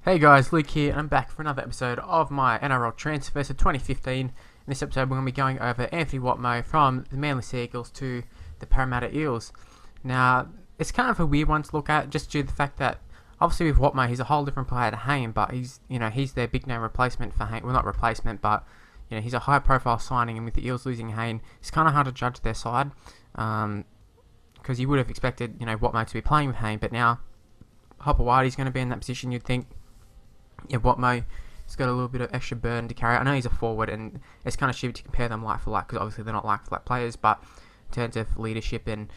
Hey guys, Luke here, and I'm back for another episode of my NRL transfers of 2015. In this episode, we're going to be going over Anthony Watmough from the Manly Sea Eagles to the Parramatta Eels. Now, it's kind of a weird one to look at, just due to the fact that obviously with Watmough, he's a whole different player to Hayne, but he's their big name replacement for Hayne. Well, not replacement, but he's a high-profile signing, and with the Eels losing Hayne, it's kind of hard to judge their side because you would have expected Watmough to be playing with Hayne, but now Hopewadi's going to be in that position. You'd think. Yeah, Watmough has got a little bit of extra burden to carry. I know he's a forward, and it's kind of stupid to compare them like for like, because obviously they're not like for like players, but in terms of leadership and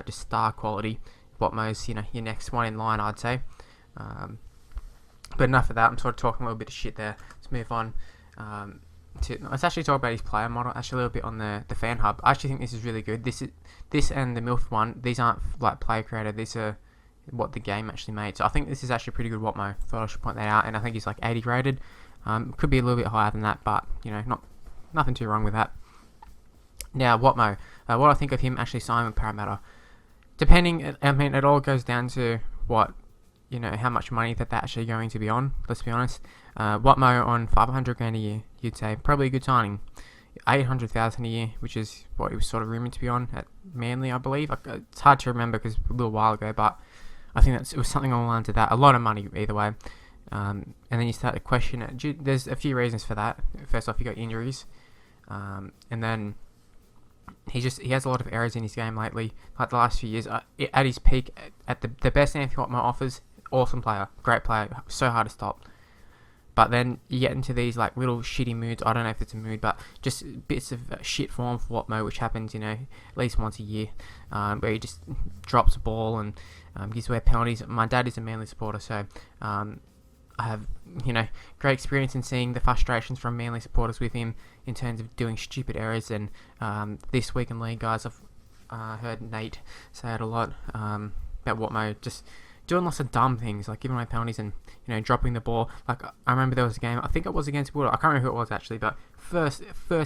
just star quality, Watmough's your next one in line, I'd say. But enough of that. I'm sort of talking a little bit of shit there. Let's move on. Let's actually talk about his player model. Actually, a little bit on the fan hub. I actually think this is really good. This and the MILF one. These aren't like player creator. These are what the game actually made. So I think this is actually pretty good Watmough. Thought I should point that out, and I think he's like 80 graded. Could be a little bit higher than that, but nothing too wrong with that. Now Watmough, what I think of him actually signing with Parramatta, it all goes down to how much money that they're actually going to be on. Let's be honest. Watmough on 500 grand a year, you'd say probably a good signing. 800,000 a year, which is what he was sort of rumoured to be on at Manly, I believe. It's hard to remember because a little while ago, but I think it was something along the lines of that. A lot of money either way. And then you start to question it. There's a few reasons for that. First off, you got injuries, and then he has a lot of errors in his game lately. Like the last few years, at his peak, at the best Anthony Watmough offers, awesome player, great player, so hard to stop. But then you get into these like little shitty moods. I don't know if it's a mood, but just bits of shit form for Watmough, which happens, at least once a year, where he just drops a ball and gives away penalties. My dad is a Manly supporter, so I have great experience in seeing the frustrations from Manly supporters with him in terms of doing stupid errors. And this week in league, guys, I've heard Nate say it a lot about Watmough just doing lots of dumb things, like giving away penalties and dropping the ball. Like I remember there was a game, I think it was against Wood. I can't remember who it was actually, but first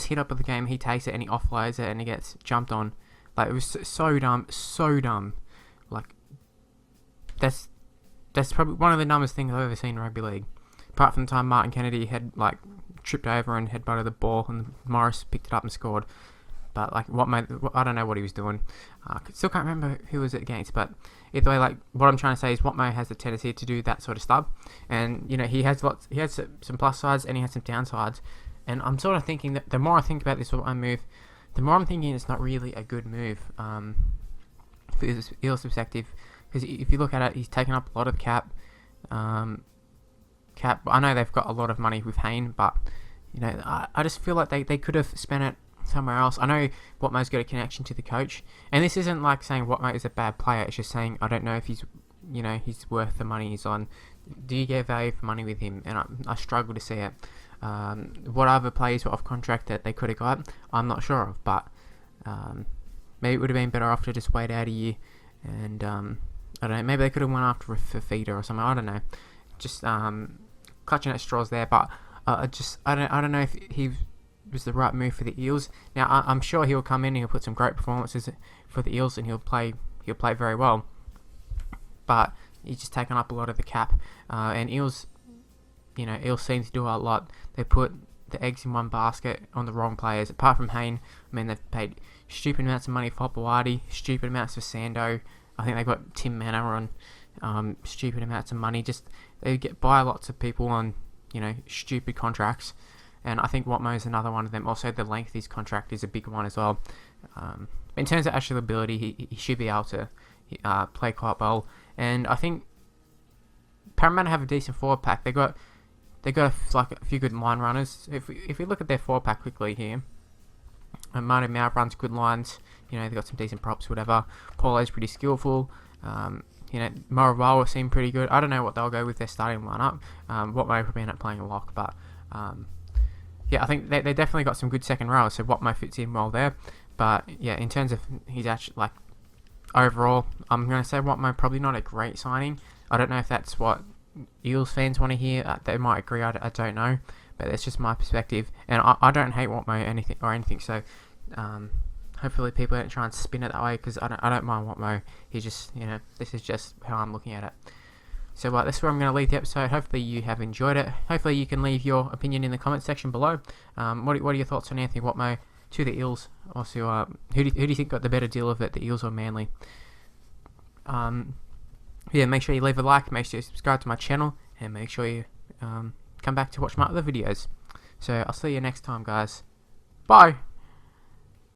hit up of the game, he takes it and he offloads it and he gets jumped on. Like it was so dumb. Like that's probably one of the dumbest things I've ever seen in rugby league. Apart from the time Martin Kennedy had like tripped over and headbutted the ball and Morris picked it up and scored. But I don't know what he was doing. Still can't remember who was it against. But either way, like what I'm trying to say is Watmough has the tendency to do that sort of stuff, and he has some plus sides and he has some downsides. And I'm sort of thinking that the more I think about this move, the more I'm thinking it's not really a good move for his Eels perspective. Because if you look at it, he's taken up a lot of cap. I know they've got a lot of money with Hayne, but I just feel like they could have spent it somewhere else. I know Watmough's got a connection to the coach, and this isn't like saying Watmough is a bad player. It's just saying I don't know if he's worth the money he's on. Do you get value for money with him? And I struggle to see it. What other players were off contract that they could have got, I'm not sure of, but maybe it would have been better off to just wait out a year, and I don't know, maybe they could have went after a feeder or something. I don't know, just clutching at straws there, but I don't know if he was the right move for the Eels. Now I'm sure he'll come in and he'll put some great performances for the Eels and he'll play very well, but he's just taken up a lot of the cap, and Eels seem to do a lot. They put the eggs in one basket on the wrong players. Apart from Hayne, they've paid stupid amounts of money for Hopewadi, stupid amounts for Sando. I think they got Tim Manor on stupid amounts of money. Just they buy lots of people on stupid contracts. And I think Watmough is another one of them. Also, the length of his contract is a big one as well. In terms of actual ability, he should be able to play quite well. And I think Parramatta have a decent forward pack. They got like a few good line runners. If we look at their forward pack quickly here, Marty Mount runs good lines. They've got some decent props, whatever. Paulo's pretty skillful. Maravala seem pretty good. I don't know what they'll go with their starting lineup. Watmough probably end up playing a lock, but yeah, I think they definitely got some good second rows, so Watmough fits in well there. But yeah, in terms of he's actually like overall, I'm going to say Watmough probably not a great signing. I don't know if that's what Eels fans want to hear. They might agree. I don't know, but that's just my perspective. And I don't hate Watmough anything. So hopefully people don't try and spin it that way, because I don't mind Watmough. He just this is just how I'm looking at it. So that's where I'm going to leave the episode. Hopefully you have enjoyed it. Hopefully you can leave your opinion in the comment section below. What are your thoughts on Anthony Watmough to the Eels? Also, who do you think got the better deal of it, the Eels or Manly? Yeah, make sure you leave a like, make sure you subscribe to my channel, and make sure you come back to watch my other videos. So I'll see you next time, guys. Bye!